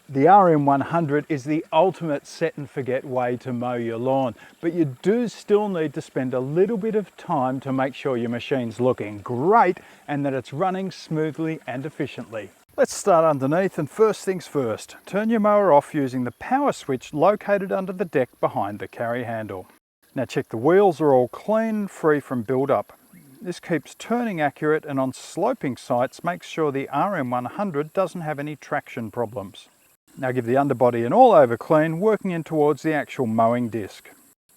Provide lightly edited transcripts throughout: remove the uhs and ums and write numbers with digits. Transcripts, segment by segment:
The RM100 is the ultimate set and forget way to mow your lawn, but you do still need to spend a little bit of time to make sure your machine's looking great and that it's running smoothly and efficiently. Let's start underneath, and first things first, turn your mower off using the power switch located under the deck behind the carry handle. Now check the wheels are all clean and free from build-up. This keeps turning accurate, and on sloping sites makes sure the RM100 doesn't have any traction problems. Now give the underbody an all-over clean, working in towards the actual mowing disc.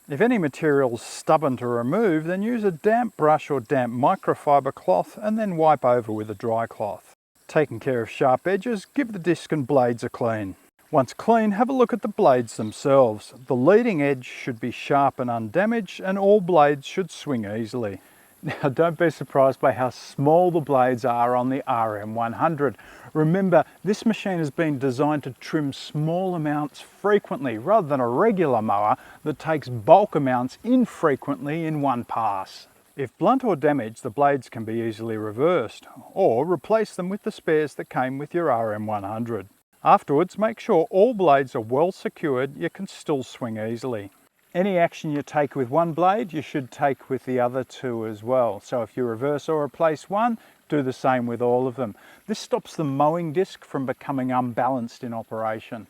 If any material's stubborn to remove, then use a damp brush or damp microfiber cloth and then wipe over with a dry cloth. Taking care of sharp edges, give the disc and blades a clean. Once clean, have a look at the blades themselves. The leading edge should be sharp and undamaged, and all blades should swing easily. Now don't be surprised by how small the blades are on the RM100. Remember, this machine has been designed to trim small amounts frequently rather than a regular mower that takes bulk amounts infrequently in one pass. If blunt or damaged, the blades can be easily reversed, or replace them with the spares that came with your RM100. Afterwards, make sure all blades are well secured. You can still swing easily. Any action you take with one blade, you should take with the other two as well. So if you reverse or replace one, do the same with all of them. This stops the mowing disc from becoming unbalanced in operation.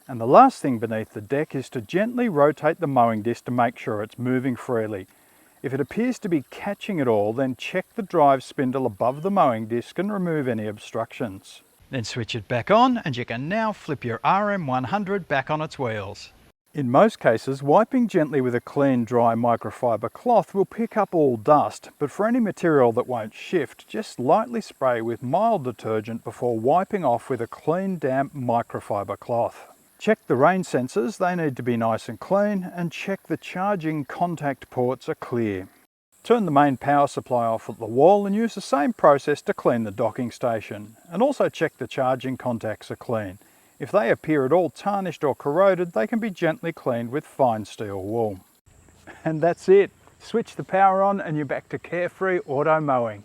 And the last thing beneath the deck is to gently rotate the mowing disc to make sure it's moving freely. If it appears to be catching it all, then check the drive spindle above the mowing disc and remove any obstructions. Then switch it back on, and you can now flip your RM100 back on its wheels. In most cases, wiping gently with a clean, dry microfiber cloth will pick up all dust, but for any material that won't shift, just lightly spray with mild detergent before wiping off with a clean, damp microfiber cloth. Check the rain sensors, they need to be nice and clean, and check the charging contact ports are clear. Turn the main power supply off at the wall and use the same process to clean the docking station, and also check the charging contacts are clean. If they appear at all tarnished or corroded, they can be gently cleaned with fine steel wool. And that's it. Switch the power on and you're back to carefree auto mowing.